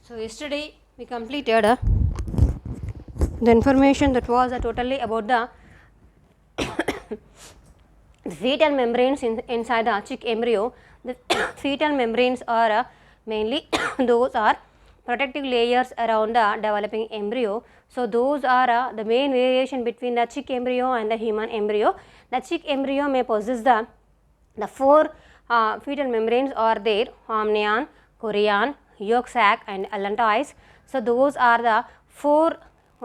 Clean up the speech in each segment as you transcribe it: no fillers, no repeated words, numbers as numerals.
So yesterday we completed the information that was totally about the fetal membranes inside the chick embryo. The fetal membranes are mainly those are protective layers around the developing embryo. So those are the main variation between the chick embryo and the human embryo. The chick embryo may possess the four fetal membranes are there: amnion, chorion, yolk sac and allantois. So those are the four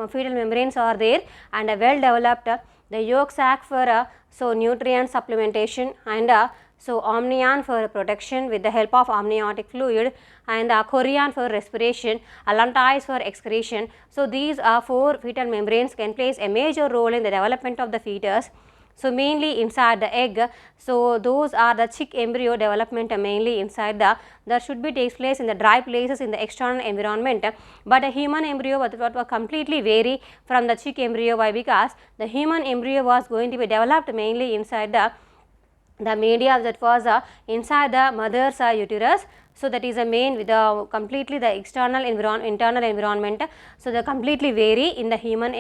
fetal membranes are there, and well developed the yolk sac for so nutrient supplementation, and so amnion for protection with the help of amniotic fluid, and chorion for respiration, allantois for excretion. So these four fetal membranes can play a major role in the development of the fetus. So mainly inside the egg. So those are the chick embryo development mainly inside that should be takes place in the dry places in the external environment, but a human embryo what completely vary from the chick embryo. Why? Because the human embryo was going to be developed mainly inside the media that was inside the mother's uterus. So that is a main with the completely the external internal environment. So they completely vary in the human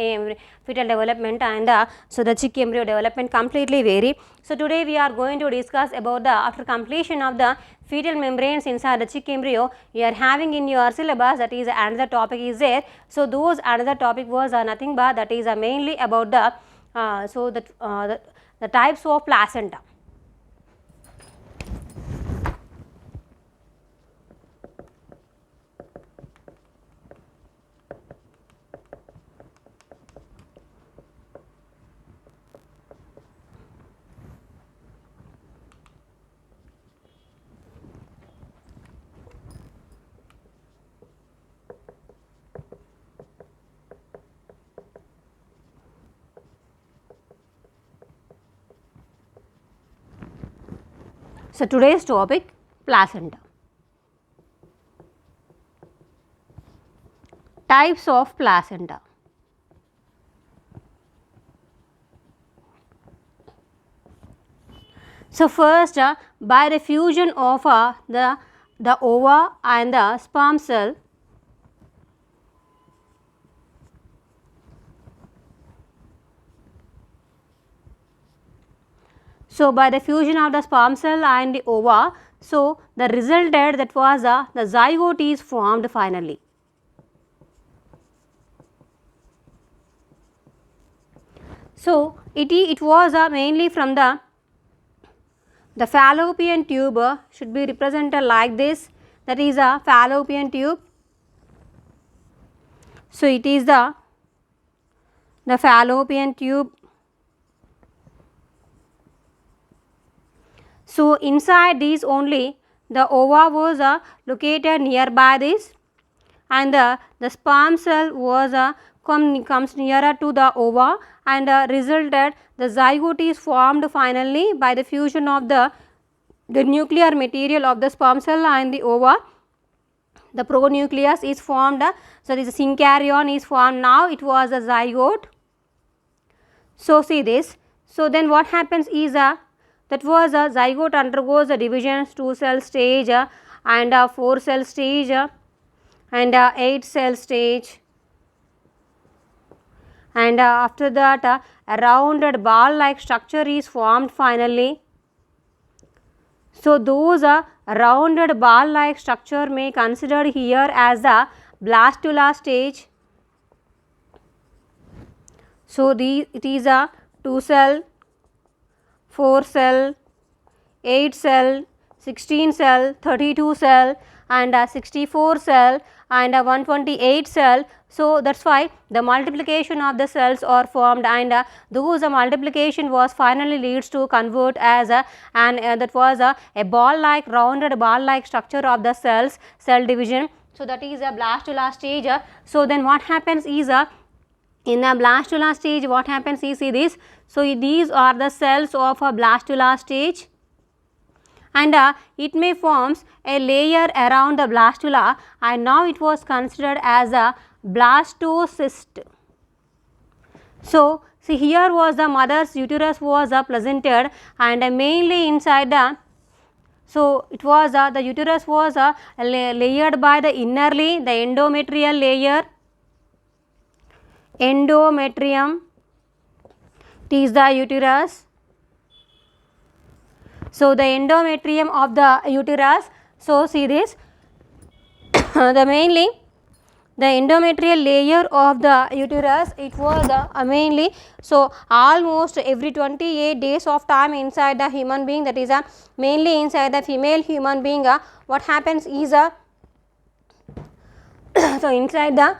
fetal development, and so the chick embryo development completely vary. So today we are going to discuss about the after completion of the fetal membranes inside the chick embryo, you are having in your syllabus, that is another topic is there. So those another topic was nothing but that is mainly about the the types of placenta. So today's topic, placenta. Types of placenta. So first by the fusion of the ova and the sperm cell, so by the fusion of the sperm cell and the ova, so the resulted that was the zygote is formed finally. So it was mainly from the fallopian tube should be represented like this, that is a fallopian tube. So it is the fallopian tube. So inside this only the ova was located nearby this, and the sperm cell was comes nearer to the ova, and resulted the zygote is formed finally by the fusion of the nuclear material of the sperm cell and the ova. The pronucleus is formed, so this synkaryon is formed. Now it was a zygote. So see this. So then what happens is that was a zygote undergoes the divisions 2 cell stage and 4 cell stage and 8 cell stage, and after that a rounded ball like structure is formed finally. So those rounded ball like structure may considered here as the blastula stage. So it is a 2 cell, 4 cell, 8 cell, 16 cell, 32 cell and 64 cell and 128 cell. So that is why the multiplication of the cells are formed, and those multiplication was finally leads to convert as that was a ball like rounded ball like structure of the cells, cell division. So that is a blastula stage. So then what happens is in the blastula stage what happens is, see this. So these are the cells of a blastula stage, and it may forms a layer around the blastula, and now it was considered as a blastocyst. So see here was the mother's uterus was presented, and mainly inside the So it was the uterus was layered by the innerly the endometrial layer. Endometrium, it is the uterus. So the endometrium of the uterus, so see this the mainly the endometrial layer of the uterus, it was mainly, so almost every 28 days of time inside the human being, that is mainly inside the female human being, what happens is so inside the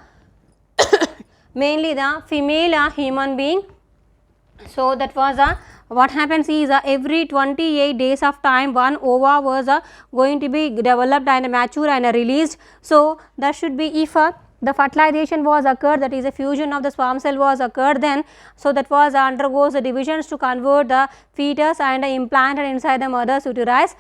mainly the female human being, so that was what happens is every 28 days of time one ova was going to be developed and mature and released. So that should be if the fertilization was occurred, that is a fusion of the sperm cell was occurred, then so that was undergoes the divisions to convert the fetus and implanted inside the mother's uterus.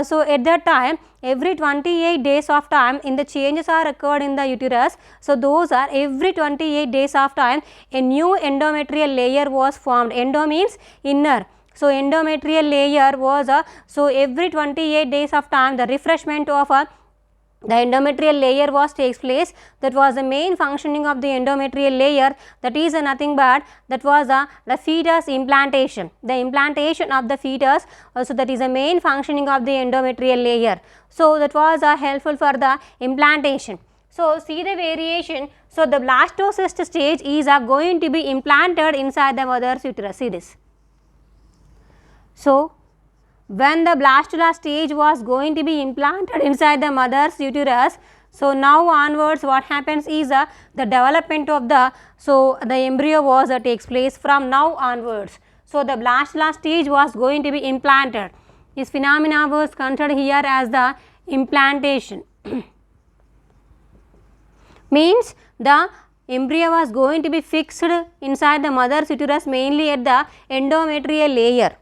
So at that time every 28 days of time in the changes are occurred in the uterus. So those are every 28 days of time a new endometrial layer was formed. Endo means inner. So endometrial layer was so every 28 days of time the refreshment of the endometrial layer was takes place. That was the main functioning of the endometrial layer, that is nothing but that was the fetus implantation, the implantation of the fetus. So that is the main functioning of the endometrial layer. So that was helpful for the implantation. So see the variation. So the blastocyst stage is going to be implanted inside the mother's uterus. See this. So when the blastula stage was going to be implanted inside the mother's uterus, so now onwards what happens is the development of the, so the embryo was takes place from now onwards. So the blastula stage was going to be implanted. This phenomena was considered here as the implantation. Means the embryo was going to be fixed inside the mother's uterus mainly at the endometrial layer.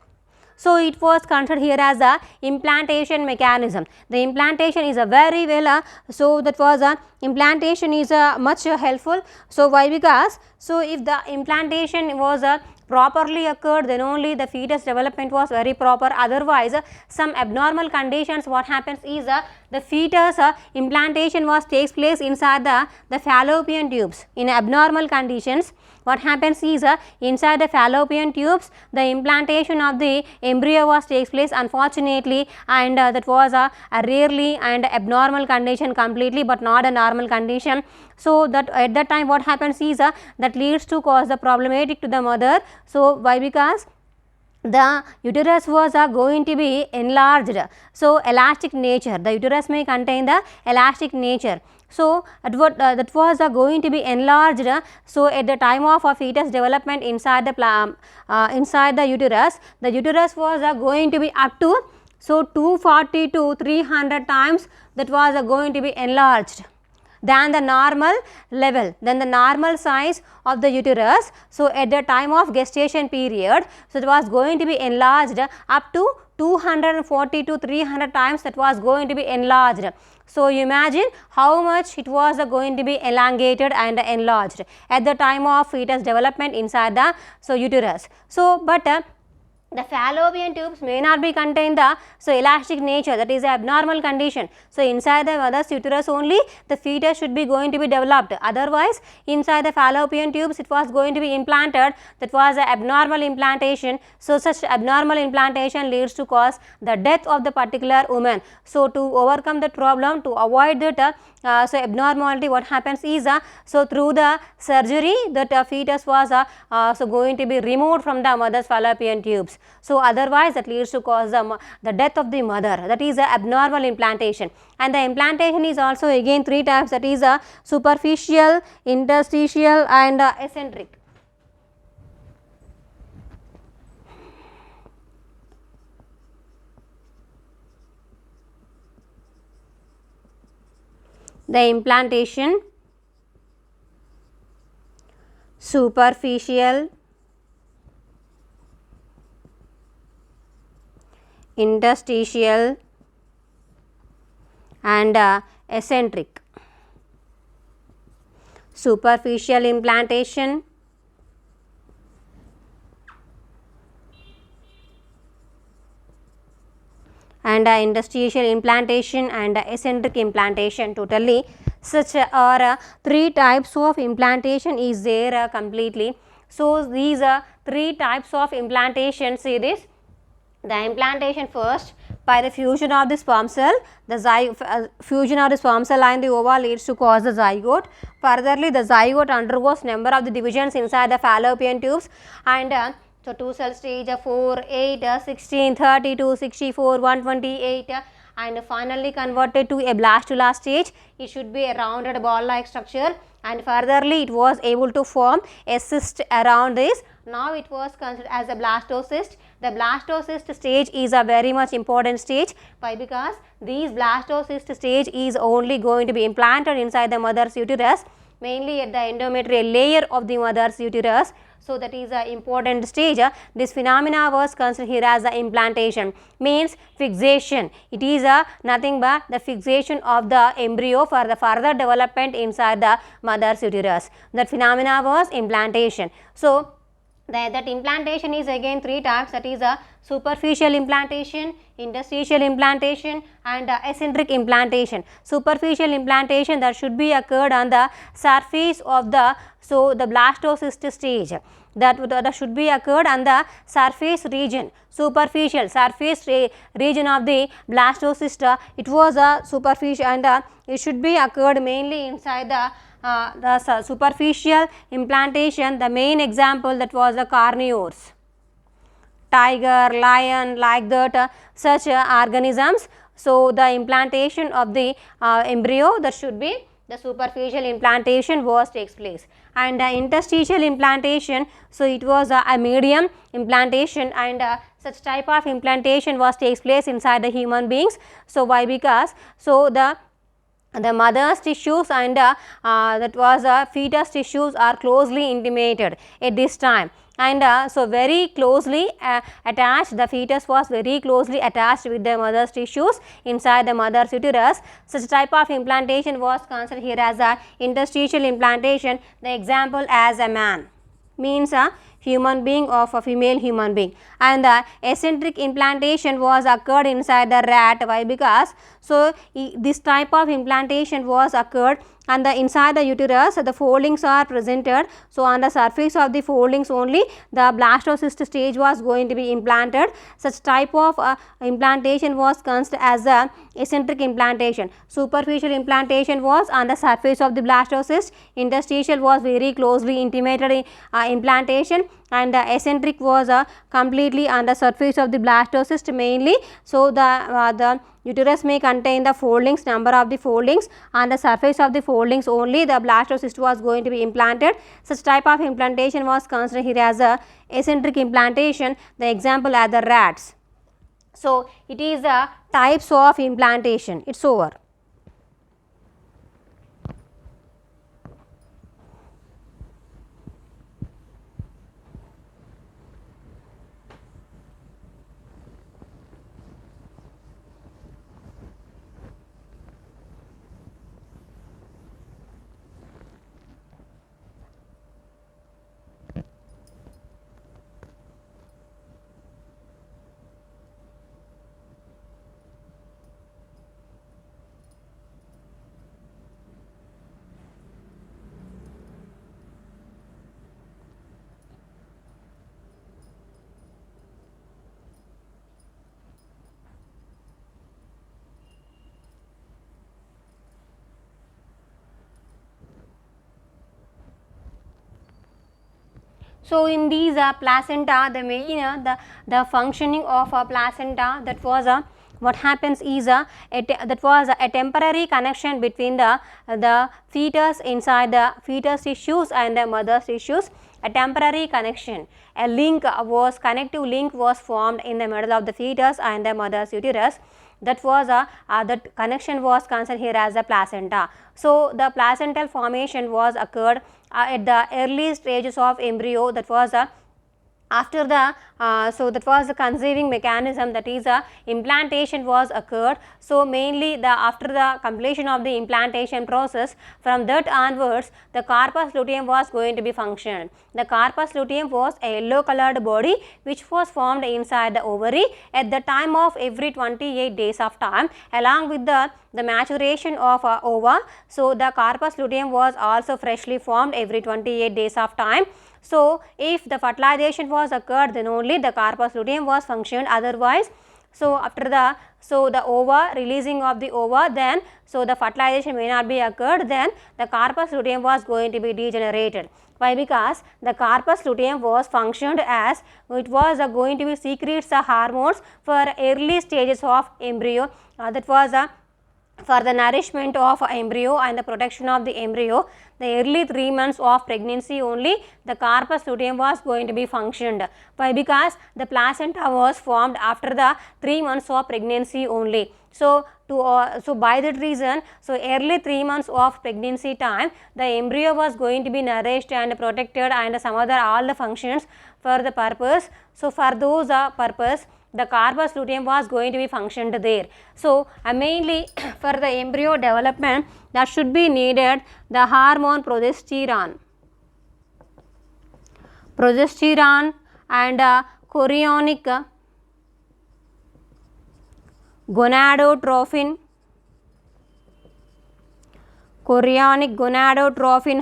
So it was considered here as a implantation mechanism. The implantation is a very well so that was a implantation is much helpful. So why? Because so if the implantation was properly occurred, then only the fetus development was very proper. Otherwise some abnormal conditions, what happens is the fetus implantation was takes place inside the fallopian tubes. In abnormal conditions, what happens is inside the fallopian tubes the implantation of the embryo was takes place unfortunately, and that was a rarely and abnormal condition completely, but not a normal condition. So that at that time what happens is that leads to cause the problematic to the mother. So why? Because the uterus was going to be enlarged. So elastic nature, the uterus may contain the elastic nature. So that was going to be enlarged. So at the time of fetus development inside the uterus was going to be up to so 240 to 300 times that was going to be enlarged than the normal level, than the normal size of the uterus. So at the time of gestation period, so it was going to be enlarged up to 240 to 300 times, that was going to be enlarged. So you imagine how much it was going to be elongated and enlarged at the time of fetus development inside the uterus. So but the fallopian tubes may not be contain the elastic nature, that is the abnormal condition. So inside the mother's uterus only the fetus should be going to be developed. Otherwise inside the fallopian tubes it was going to be implanted, that was a abnormal implantation. So such abnormal implantation leads to cause the death of the particular woman. So to overcome that problem, to avoid that so abnormality, what happens is so through the surgery that fetus was so going to be removed from the mother's fallopian tubes. So otherwise that leads to cause the death of the mother, that is a abnormal implantation. And the implantation is also again three types, that is superficial, interstitial and eccentric. The implantation, superficial, interstitial and eccentric. Superficial implantation, and interstitial implantation and eccentric implantation. Totally such are three types of implantation is there completely. So these are three types of implantation. See this, the implantation first by the fusion of the sperm cell, the fusion of the sperm cell and the ova leads to cause the zygote. Furtherly, the zygote undergoes number of the divisions inside the fallopian tubes, and so 2 cell stage 4, 8, 16, 32, 64, 128 and finally converted to a blastula stage. It should be a rounded ball like structure, and furtherly it was able to form a cyst around this. Now it was considered as a blastocyst. The blastocyst stage is a very much important stage. Why? Because these blastocyst stage is only going to be implanted inside the mother's uterus, mainly at the endometrial layer of the mother's uterus. So that is an important stage. This phenomena was considered here as the implantation, means fixation. It is nothing but the fixation of the embryo for the further development inside the mother's uterus. That phenomena was implantation. So that implantation is again three types, that is a superficial implantation, interstitial implantation and eccentric implantation. Superficial implantation that should be occurred on the surface of the blastocyst stage, that should be occurred on the surface region, superficial surface region of the blastocyst. It was a superficial and it should be occurred mainly inside the superficial implantation. The main example that was the carnivores, tiger, lion, like that such organisms. So the implantation of the embryo, that should be the superficial implantation was takes place, and interstitial implantation, so it was a medium implantation, and such type of implantation was takes place inside the human beings. So why? Because so the mother's tissues and that was fetus tissues are closely intimated at this time, and so very closely attached, the fetus was very closely attached with the mother's tissues inside the mother's uterus. Such type of implantation was considered here as a interstitial implantation. The example as a man, means a human being of a female human being, and the eccentric implantation was occurred inside the rat. Why? Because so this type of implantation was occurred and the inside the uterus the foldings are presented. So on the surface of the foldings only the blastocyst stage was going to be implanted. Such type of implantation was considered as the eccentric implantation. Superficial implantation was on the surface of the blastocyst, interstitial was very closely intimated implantation, and the eccentric was completely on the surface of the blastocyst mainly. So the uterus may contain the foldings, number of the foldings, on the surface of the foldings only the blastocyst was going to be implanted. Such type of implantation was considered here as a eccentric implantation. The example are the rats. So it is the types of implantation. It's over. So in these placenta, the main the functioning of a placenta, that was what happens is that was a temporary connection between the fetus inside the fetus tissues and the mother's tissues. A temporary connection, a link was connective link was formed in the middle of the fetus and the mother's uterus. That was that connection was considered here as a placenta. So the placental formation was occurred at the early stages of embryo, that was after the so that was the conceiving mechanism, that is implantation was occurred. So mainly after the completion of the implantation process, from that onwards the corpus luteum was going to be functioned. The corpus luteum was a yellow colored body which was formed inside the ovary at the time of every 28 days of time, along with the maturation of ova. So the corpus luteum was also freshly formed every 28 days of time. So if the fertilization was occurred, then only the corpus luteum was functioned, otherwise so after the ova, releasing of the ova, then so the fertilization may not be occurred, then the corpus luteum was going to be degenerated. Why? Because the corpus luteum was functioned as it was going to be secretes the hormones for early stages of embryo, that was for the nourishment of embryo and the protection of the embryo. The early 3 months of pregnancy only the corpus luteum was going to be functioned. Why? Because the placenta was formed after the 3 months of pregnancy only. So so by that reason, so early 3 months of pregnancy time the embryo was going to be nourished and protected and some other all the functions for the purpose. So for those purpose the corpus luteum was going to be functioned there. So mainly for the embryo development that should be needed the hormone progesterone and chorionic gonadotrophin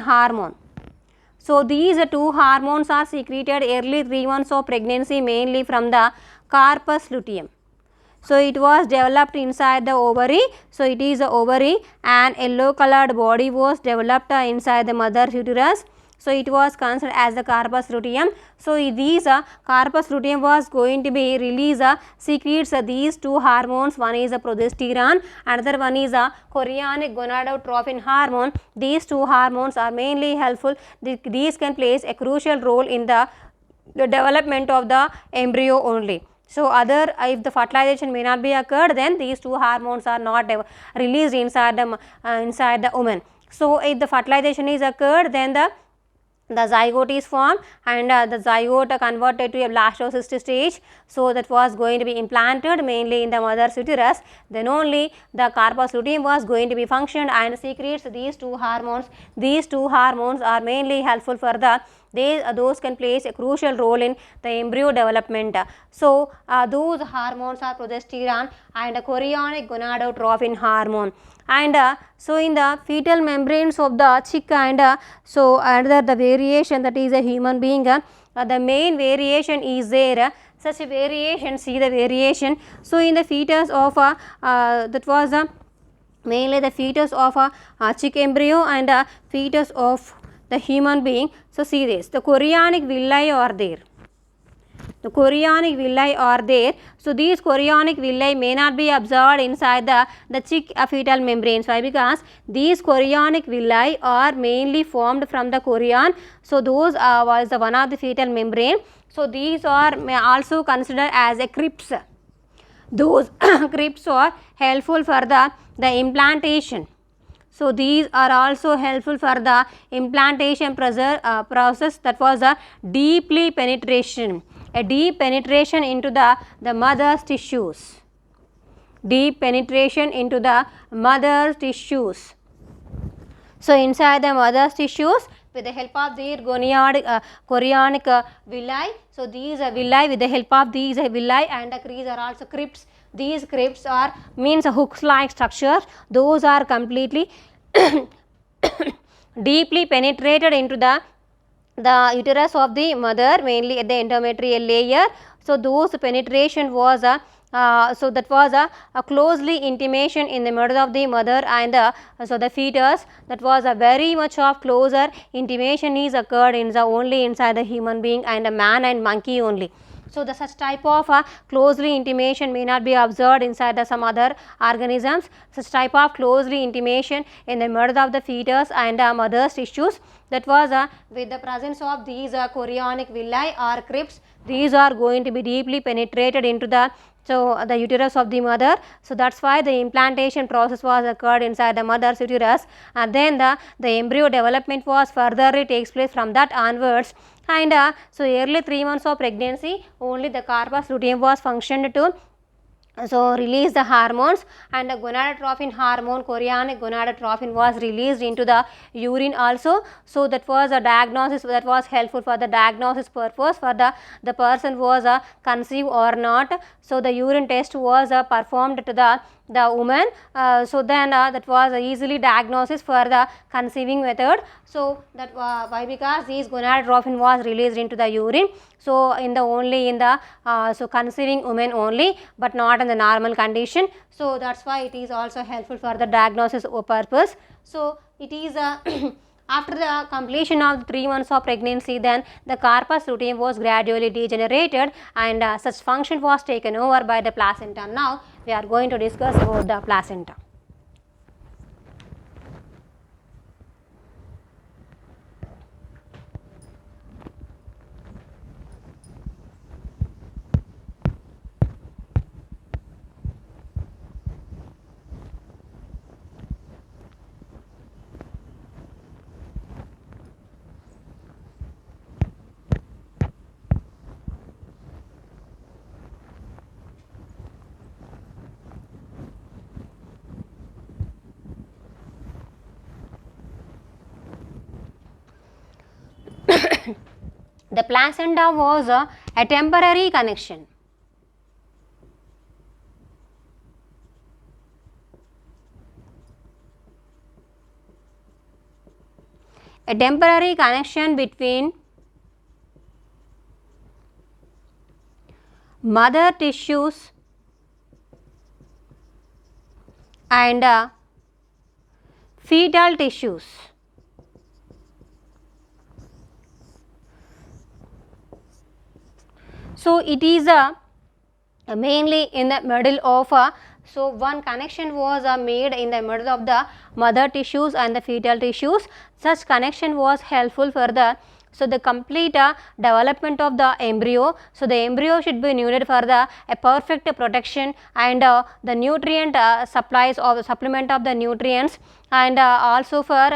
hormone. So these two hormones are secreted early 3 months of pregnancy, mainly from the corpus luteum. So it was developed inside the ovary. So it is the ovary, and yellow colored body was developed inside the mother's uterus. So it was considered as the corpus luteum. So these corpus luteum was going to be release secretes these two hormones. One is progesterone, another one is chorionic gonadotrophin hormone. These two hormones are mainly helpful. These can play a crucial role in the development of the embryo only. So other if the fertilization may not be occurred, then these two hormones are not released inside the woman. So if the fertilization is occurred, then the zygote is formed, and the zygote converted to a blastocyst stage. So that was going to be implanted mainly in the mother's uterus. Then only the corpus luteum was going to be functioned and secretes these two hormones. These two hormones are mainly helpful for those can play a crucial role in the embryo development. So those hormones are progesterone and chorionic gonadotrophin hormone. And so in the fetal membranes of the chick, and so another the variation, that is a human being, the main variation is there. Such a variation, see the variation. So in the fetus of that was mainly the fetus of chick embryo and fetus of the human being. So see this, the chorionic villi are there. The chorionic villi are there. So these chorionic villi may not be observed inside the chick fetal membranes. Why? Because these chorionic villi are mainly formed from the chorion. So those was the one of the fetal membrane. So these are may also considered as a crypts. Those crypts are helpful for the implantation. So these are also helpful for the implantation process, that was a deeply penetration. A deep penetration into the mother's tissues. Deep penetration into the mother's tissues. So inside the mother's tissues, with the help of their chorionic villi. So these villi, with the help of these villi and these are also crypts. These crypts are means hooks like structure. Those are completely deeply penetrated into the uterus of the mother, mainly at the endometrial layer. So those penetration was so that was a closely intimation in the middle of the mother and so the fetus. That was a very much of closer intimation is occurred in the only inside the human being and a man and monkey only. So the such type of closely intimation may not be observed inside some other organisms. Such type of closely intimation in the middle of the fetus and mother's tissues, that was with the presence of these chorionic villi or crypts. These are going to be deeply penetrated into the so the uterus of the mother. So that's why the implantation process was occurred inside the mother's uterus, and then the embryo development was furtherly takes place from that onwards. And so early 3 months of pregnancy only the corpus luteum was functioned to release the hormones, and the gonadotropin hormone, chorionic gonadotropin, was released into the urine also. So that was a diagnosis that was helpful for the diagnosis purpose for the person was conceived or not. So the urine test was performed to the woman. So then that was easily diagnosis for the conceiving method. So that why, because these gonadotropin was released into the urine. So in the only in the so conceiving women only, but not in the normal condition. So that's why it is also helpful for the diagnosis purpose. So it is after the completion of 3 months of pregnancy, then the corpus luteum was gradually degenerated, and such function was taken over by the placenta. Now we are going to discuss about the placenta. The placenta was a temporary connection. A temporary connection between mother tissues and fetal tissues. So it is mainly in the middle of so one connection was made in the middle of the mother tissues and the fetal tissues. Such connection was helpful for the the complete development of the embryo. So the embryo should be needed for the a perfect protection and the nutrient supplies of the supplement of the nutrients, and also for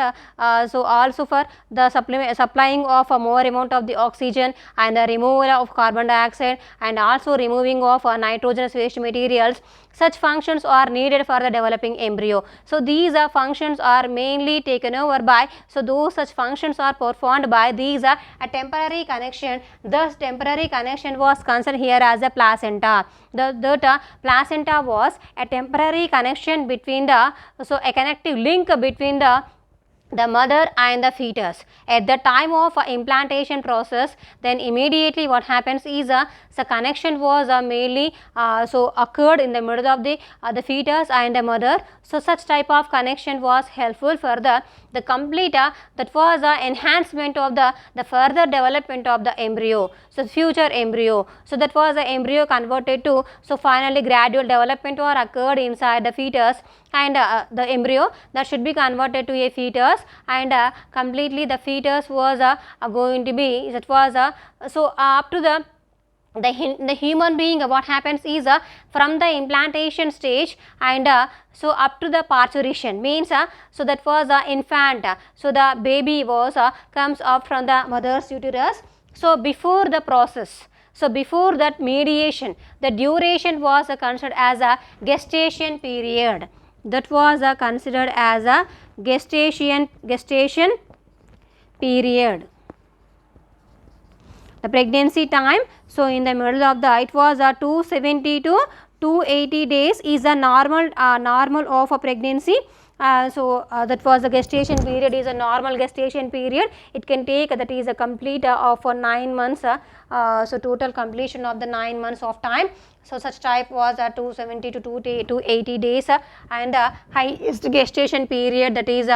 the supplying of a more amount of the oxygen and the removal of carbon dioxide, and also removing of nitrogenous waste materials. Such functions are needed for the developing embryo. So these functions are mainly taken over by, so those such functions are performed by these a temporary connection. Thus temporary connection was considered here as a placenta. The placenta was a temporary connection between the, so a connective link between the mother and the fetus. At the time of implantation process, then immediately what happens is the connection was mainly occurred in the middle of the fetus and the mother. So such type of connection was helpful for the complete that was enhancement of the further development of the embryo, so future embryo. So that was the embryo converted to, so finally gradual development or occurred inside the fetus, and the embryo that should be converted to a fetus, and completely the fetus was going to be, it was so up to the human being. What happens is from the implantation stage and so up to the parturition means so that was infant, so the baby was comes up from the mother's uterus. So before the process, so before that mediation, the duration was considered as a gestation period. That was considered as a gestation period. The pregnancy time, so in the middle of the, it was 270 to 280 days is a normal of a pregnancy. That was the gestation period, is a normal gestation period. It can take, that is a complete of 9 months, so total completion of the 9 months of time. So such type was 270 to 280 days, and highest gestation period, that is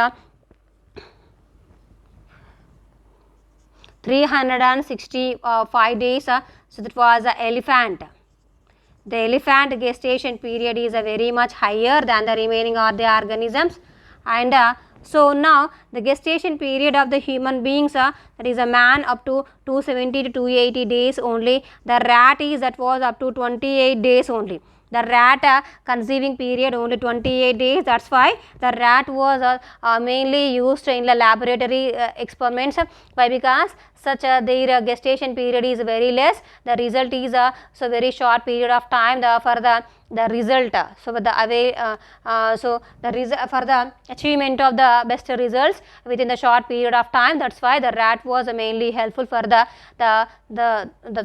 365 days. So that was elephant. The elephant gestation period is very much higher than the remaining of the organisms, and So now the gestation period of the human beings that is a man up to 270 to 280 days only. The rat is that was up to 28 days only. The rat conceiving period only 28 days. That's why the rat was mainly used in the laboratory experiments. Why? Because such their gestation period is very less. The result is so very short period of time for the result. So for the achievement of the best results within the short period of time. That's why the rat was mainly helpful for the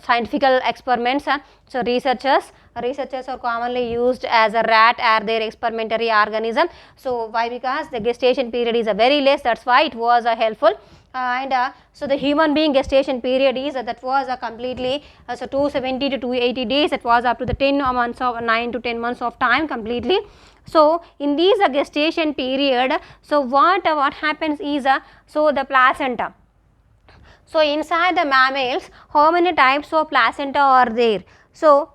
scientific experiments. So researchers are commonly used as a rat as their experimentary organism. So why? Because the gestation period is a very less. That's why it was helpful. So the human being gestation period is that was completely so 270 to 280 days. It was up to the 10 months of 9 to 10 months of time completely. So in these gestation period, so what happens is so the placenta. So inside the mammals, how many types of placenta are there? So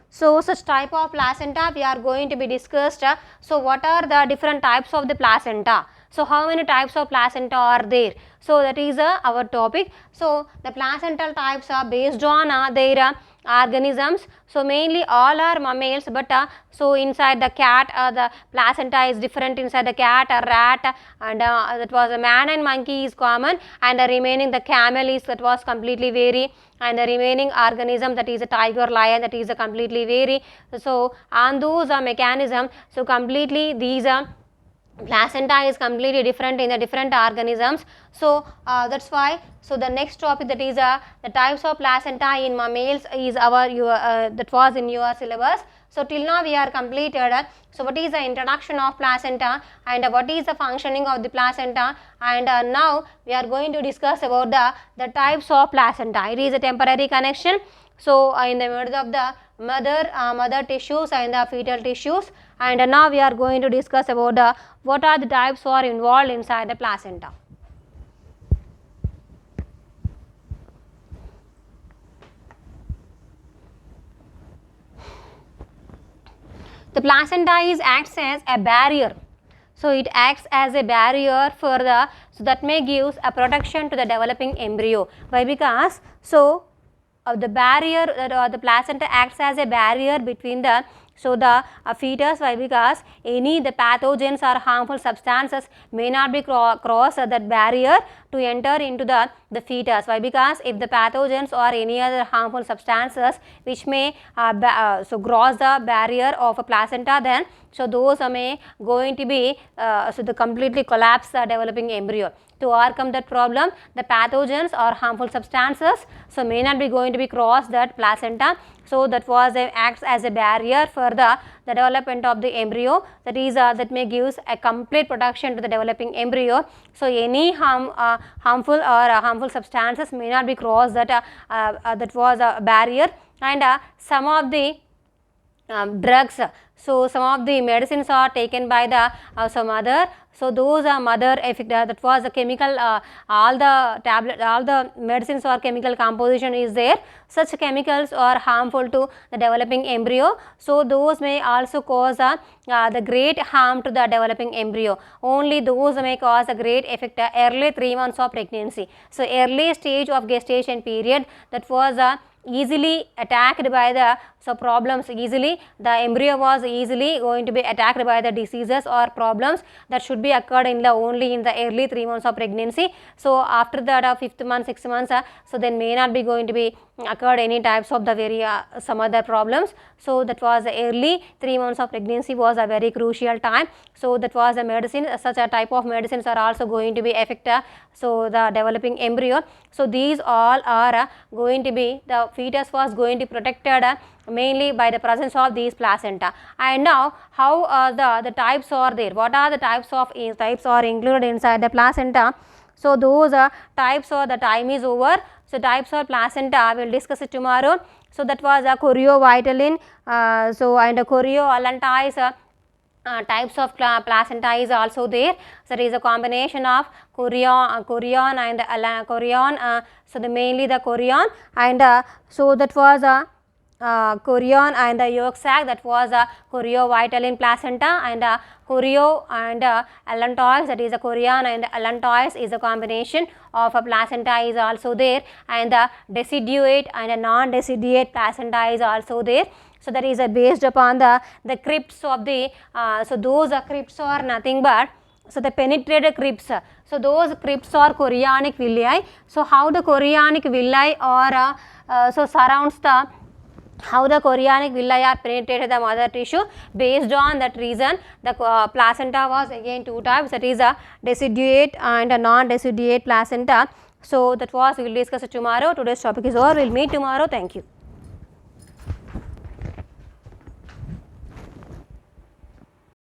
such type of placenta we are going to be discussed. So what are the different types of the placenta? So how many types of placenta are there? So that is our topic. So the placental types are based on their organisms. So mainly all are mammals, but so inside the cat the placenta is different. Inside the cat, a rat, and that was a man and monkey is common, and the remaining the camel is that was completely vary, and the remaining organism that is a tiger, lion, that is a completely vary. So on those mechanism, so completely these placenta is completely different in the different organisms. So that's why. So the next topic, that is the types of placenta in mammals, is our that was in your syllabus. So till now we are completed. So what is the introduction of placenta, and what is the functioning of the placenta, and now we are going to discuss about the types of placenta. It is a temporary connection. So in the middle of the mother tissues and the fetal tissues, and now we are going to discuss about what are the types are involved inside the placenta. The placenta acts as a barrier. So it acts as a barrier for so that may gives a protection to the developing embryo. Why? Because so the barrier the placenta acts as a barrier between the fetus. Why? Because any the pathogens or harmful substances may not be cross that barrier to enter into the fetus. Why? Because if the pathogens or any other harmful substances which may so cross the barrier of a placenta, then so those may going to be so the completely collapse the developing embryo. To overcome that problem, the pathogens or harmful substances so may not be going to be cross that placenta. So that was acts as a barrier for the development of the embryo. That is that may gives a complete protection to the developing embryo. So any harmful substances may not be crossed that that was a barrier. And some of the drugs, so some of the medicines are taken by the mother. So those are mother effect, that was a chemical, all the medicines or chemical composition is there. Such chemicals are harmful to the developing embryo. So those may also cause the great harm to the developing embryo. Only those may cause a great effect early 3 months of pregnancy. So early stage of gestation period, that was easily attacked by the problems. Easily the embryo was easily going to be attacked by the diseases or problems that should be occurred in the only in the early 3 months of pregnancy. So after that 5th month, 6th months, so then may not be going to be occurred any types of the very some other problems. So that was early 3 months of pregnancy was a very crucial time. So that was a medicine, such a type of medicines are also going to be affect so the developing embryo. So these all are going to be, the fetus was going to be protected mainly by the presence of these placenta. And now how the types are there, what are the types are included inside the placenta. So those types or the time is over. So types of placenta we will discuss it tomorrow. So that was a choriovitalin, so and a chorioallantois types of placenta is also there. So there is a combination of chorion and chorion, so the mainly the chorion, and so that was chorion and the yolk sac, that was a choriovital placenta, and chorio and allantois, that is a chorion and allantois is a combination of a placenta is also there, and the deciduate and a non-deciduate placenta is also there. So, that is based upon the crypts of the, so those crypts are nothing but, so the penetrated crypts. So, those crypts are chorionic villi. So, how the chorionic villi are so surrounds the, how the chorionic villi are penetrated the mother tissue, based on that reason the placenta was again two types, that is a deciduate and a non-deciduate placenta. So, that was we will discuss tomorrow. Today's topic is over. We will meet tomorrow. Thank you.